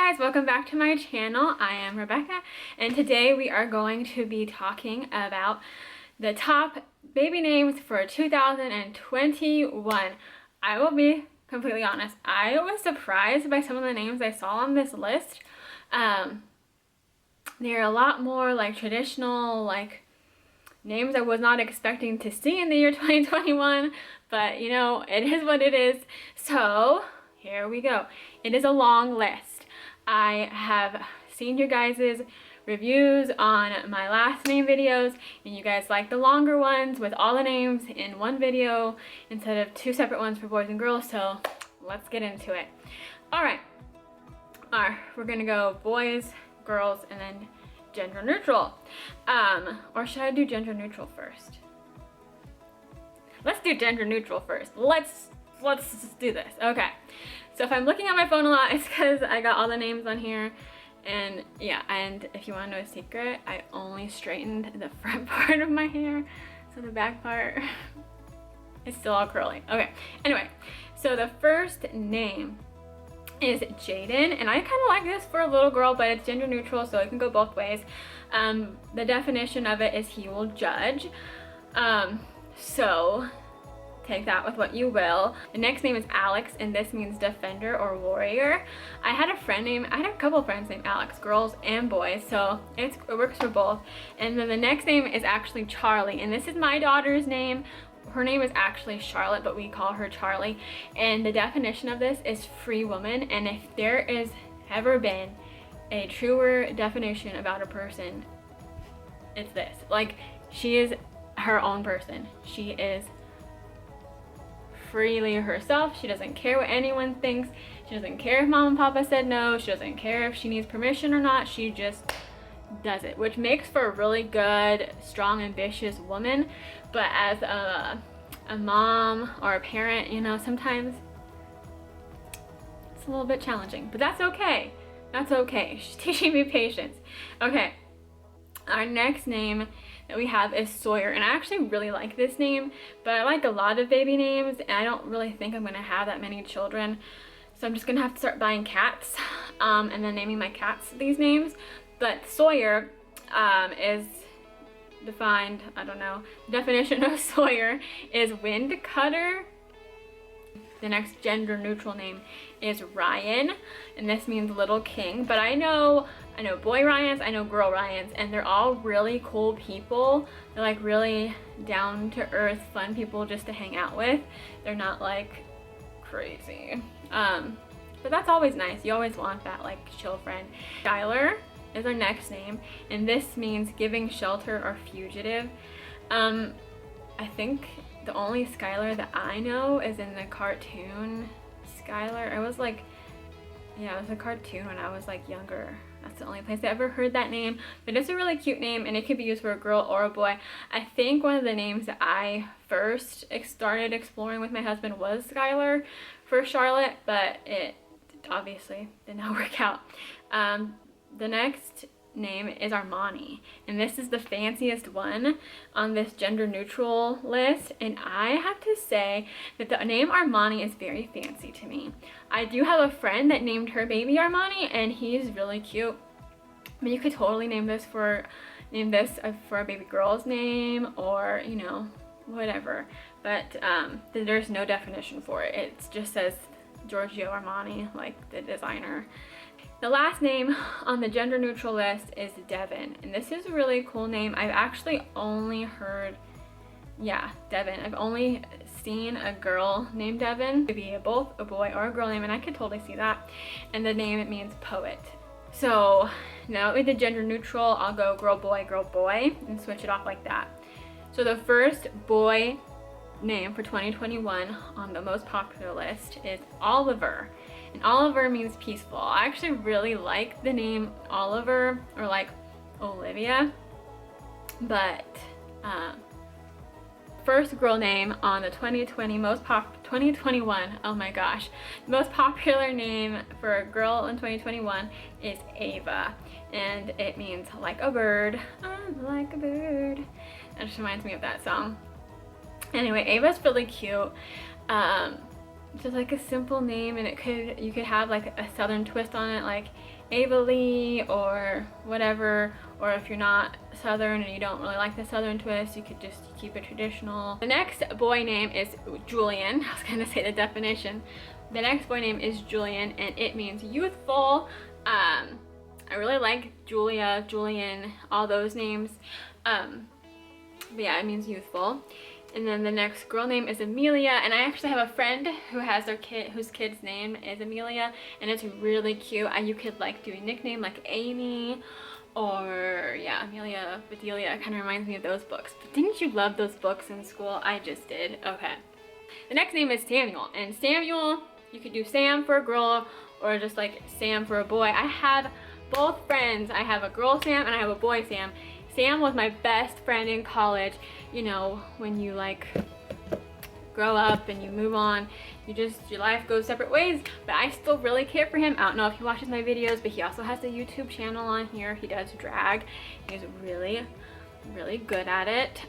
guys, welcome back to my channel. I am Rebecca and today we are going to be talking about the top baby names for 2021. I will be completely honest, I was surprised by some of the names I saw on this list. They're a lot more like traditional, like names I was not expecting to see in the year 2021, but you know, it is what it is. So here we go. It is a long list. I have seen your guys' reviews on my last name videos, and you guys like the longer ones with all the names in one video instead of two separate ones for boys and girls, so let's get into it. Alright, we're gonna go boys, girls, and then gender neutral. Or should I do gender neutral first? Let's do gender neutral first. Let's do this. Okay. So if I'm looking at my phone a lot, it's because I got all the names on here. And yeah, and if you want to know a secret, I only straightened the front part of my hair. So the back part is still all curly. Okay, anyway, so the first name is Jaden, and I kind of like this for a little girl, but it's gender neutral, so it can go both ways. The definition of it is he will judge. So take that with what you will. The next name is Alex, and this means defender or warrior. I had a couple of friends named Alex, girls and boys, so it works for both. And then the next name is actually Charlie, and this is my daughter's name. Her name is actually Charlotte, but we call her Charlie. And the definition of this is free woman, and if there is ever been a truer definition about a person, it's this. Like, she is her own person. She is freely herself. She doesn't care what anyone thinks. She doesn't care if mom and papa said no. She doesn't care if she needs permission or not. She just does it, which makes for a really good, strong, ambitious woman. But as a mom or a parent, you know, sometimes it's a little bit challenging, but that's okay. That's okay. She's teaching me patience. Okay, our next name that we have is Sawyer, and I actually really like this name, but I like a lot of baby names, and I don't really think I'm gonna have that many children, so I'm just gonna have to start buying cats and then naming my cats these names. But Sawyer is defined, I don't know, the definition of Sawyer is wind cutter. The next gender neutral name is Ryan, and this means little king. But I know boy Ryans, I know girl Ryans, and they're all really cool people. They're like really down to earth, fun people just to hang out with. They're not like crazy. But that's always nice. You always want that like chill friend. Skylar is our next name, and this means giving shelter or fugitive. I think the only Skylar that I know is in the cartoon Skylar. It was like, yeah, it was a cartoon when I was like younger. That's the only place I ever heard that name, but it's a really cute name, and it could be used for a girl or a boy. I think one of the names that I first started exploring with my husband was Skylar for Charlotte, but it obviously did not work out. The next name is Armani, and this is the fanciest one on this gender neutral list, and I have to say that the name Armani is very fancy to me. I do have a friend that named her baby Armani, and he's really cute, but you could totally name this for a baby girl's name, or you know, whatever, but there's no definition for it. It just says Giorgio Armani, like the designer. The last name on the gender neutral list is Devin, and this is a really cool name. I've actually only heard, yeah, Devin. I've only seen a girl named Devin. It could be both a boy or a girl name, and I could totally see that. And the name, it means poet. So now with the gender neutral, I'll go girl, boy, and switch it off like that. So the first boy name for 2021 on the most popular list is Oliver. And Oliver means peaceful. I actually really like the name Oliver, or like Olivia, but first girl name on the 2021, oh my gosh, the most popular name for a girl in 2021 is Ava, and it means like a bird. I'm like a bird. That just reminds me of that song. Anyway, Ava's really cute. just like a simple name, and you could have like a southern twist on it, like Amelia or whatever. Or if you're not southern and you don't really like the southern twist, you could just keep it traditional. The next boy name is Julian. I was gonna say the definition. The next boy name is Julian, and it means youthful. I really like Julia, Julian, all those names. But yeah, it means youthful. And then the next girl name is Amelia, and I actually have a friend who has their kid whose kid's name is Amelia, and it's really cute. You could like do a nickname like Amy, or yeah, Amelia, Bedelia. It kind of reminds me of those books. But didn't you love those books in school? I just did. Okay. The next name is Samuel, and Samuel, you could do Sam for a girl or just like Sam for a boy. I have both friends. I have a girl Sam and I have a boy Sam. Sam was my best friend in college. You know, when you like grow up and you move on, your life goes separate ways, but I still really care for him. I don't know if he watches my videos, but he also has a YouTube channel on here. He does drag. He's really, really good at it.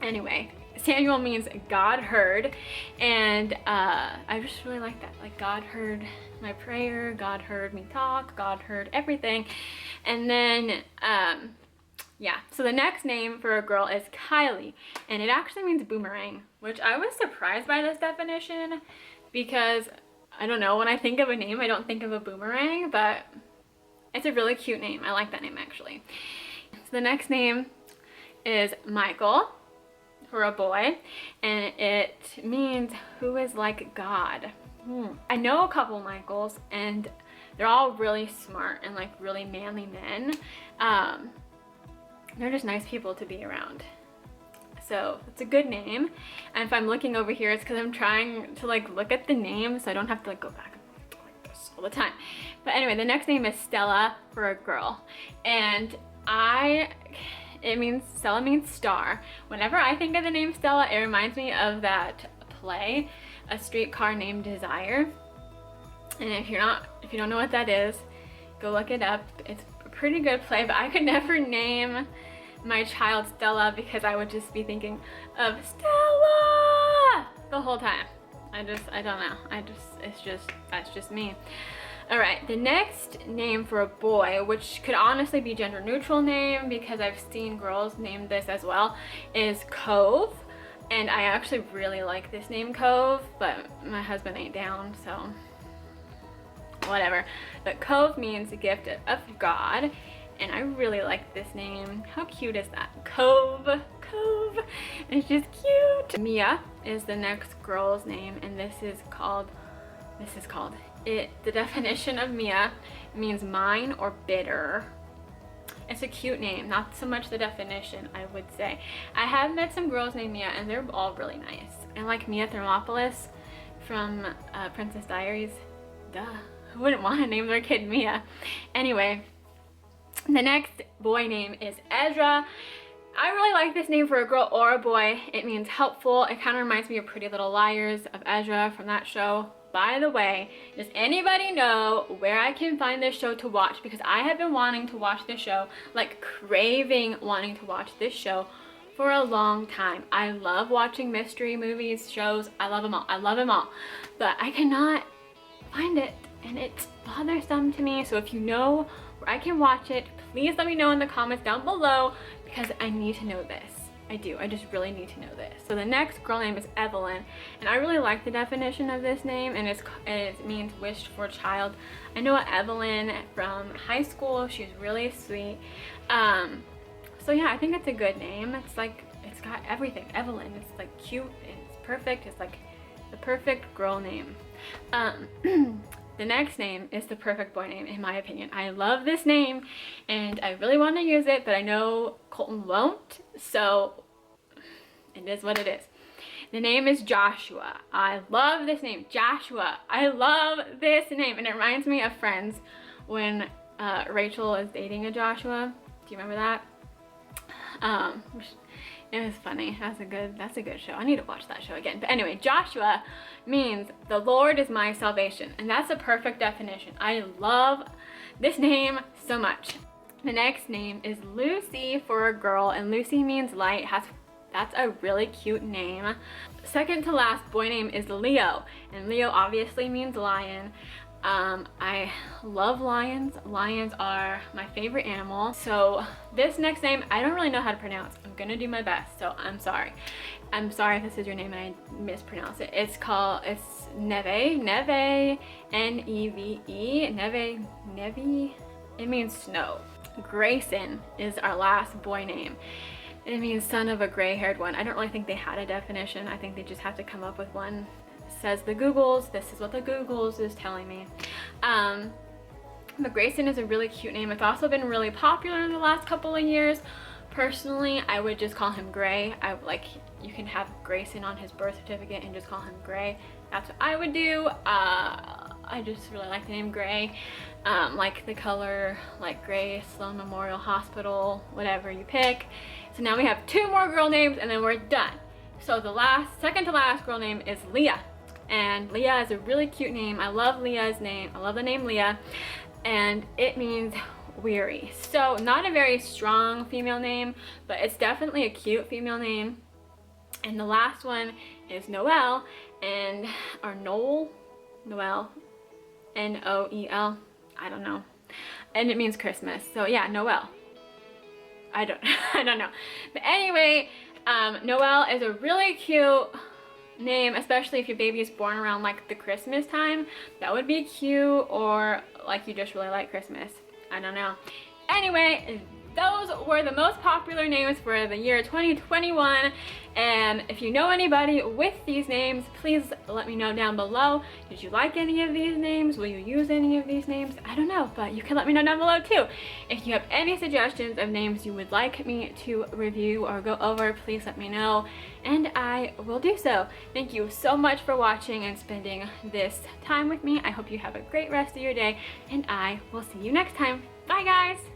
Anyway, Samuel means God heard, and I just really like that. Like, God heard my prayer, God heard me talk, God heard everything. And then yeah, so the next name for a girl is Kylie, and it actually means boomerang, which I was surprised by this definition because I don't know, when I think of a name I don't think of a boomerang, but it's a really cute name. I like that name actually. So the next name is Michael for a boy, and it means who is like God. I know a couple Michaels, and they're all really smart and like really manly men. They're just nice people to be around. So it's a good name. And if I'm looking over here, it's because I'm trying to like look at the name so I don't have to like go back like this all the time. But anyway, the next name is Stella for a girl. And Stella means star. Whenever I think of the name Stella, it reminds me of that play, A Streetcar Named Desire. And if you don't know what that is, go look it up. It's a pretty good play, but I could never name my child Stella because I would just be thinking of Stella the whole time. I don't know. That's just me. All right, the next name for a boy, which could honestly be gender neutral name because I've seen girls name this as well, is Cove. And I actually really like this name, Cove, but my husband ain't down, so whatever. But Cove means a gift of God, and I really like this name. How cute is that? Cove. It's just cute. Mia is the next girl's name, and the definition of Mia means mine or bitter. It's a cute name, not so much the definition, I would say. I have met some girls named Mia, and they're all really nice. And like Mia Thermopolis from Princess Diaries. Duh, who wouldn't want to name their kid Mia? Anyway, the next boy name is Ezra. I really like this name for a girl or a boy. It means helpful. It kind of reminds me of Pretty Little Liars of Ezra from that show. By the way, does anybody know where I can find this show to watch? Because I have been wanting to watch this show, like craving wanting to watch this show for a long time. I love watching mystery movies, shows. I love them all. But I cannot find it, and it's bothersome to me. So if you know where I can watch it, please let me know in the comments down below because I need to know this. I just really need to know this. So the next girl name is Evelyn, and I really like the definition of this name, and it means wished for child. I know Evelyn from high school. She's really sweet. So yeah, I think it's a good name. It's got everything. Evelyn, it's like cute, it's perfect. It's like the perfect girl name. The next name is the perfect boy name, in my opinion. I love this name, and I really want to use it, but I know Colton won't, so it is what it is. The name is Joshua. I love this name, Joshua. I love this name, and it reminds me of Friends when Rachel is dating a Joshua. Do you remember that? It was funny. That's a good show. I need to watch that show again. But anyway, Joshua means the Lord is my salvation, and that's a perfect definition. I love this name so much. The next name is Lucy for a girl, and Lucy means light. That's a really cute name. second to last boy name is Leo, and Leo obviously means lion. I love lions. Lions are my favorite animal. So this next name, I don't really know how to pronounce. I'm gonna do my best, so I'm sorry. I'm sorry if this is your name and I mispronounce it. It's Neve, N-E-V-E, Neve, it means snow. Grayson is our last boy name. It means son of a gray-haired one. I don't really think they had a definition. I think they just have to come up with one. Says the Googles. This is what the Googles is telling me. But Grayson is a really cute name. It's also been really popular in the last couple of years. Personally, I would just call him Gray. You can have Grayson on his birth certificate and just call him Gray. That's what I would do. I just really like the name Gray. Like the color, like Gray, Sloan Memorial Hospital, whatever you pick. So now we have 2 more girl names and then we're done. So the second to last girl name is Leah. And Leah is a really cute name. I love Leah's name. I love the name Leah. And it means weary. So not a very strong female name, but it's definitely a cute female name. And the last one is Noel, or Noel, N-O-E-L, I don't know. And it means Christmas. So yeah, Noel. I don't know. But anyway, Noel is a really cute name, especially if your baby is born around like the Christmas time. That would be cute, or like you just really like Christmas. I don't know. Anyway, those were the most popular names for the year 2021. And if you know anybody with these names, please let me know down below. Did you like any of these names? Will you use any of these names? I don't know, but you can let me know down below too. If you have any suggestions of names you would like me to review or go over, please let me know, and I will do so. Thank you so much for watching and spending this time with me. I hope you have a great rest of your day, and I will see you next time. Bye guys!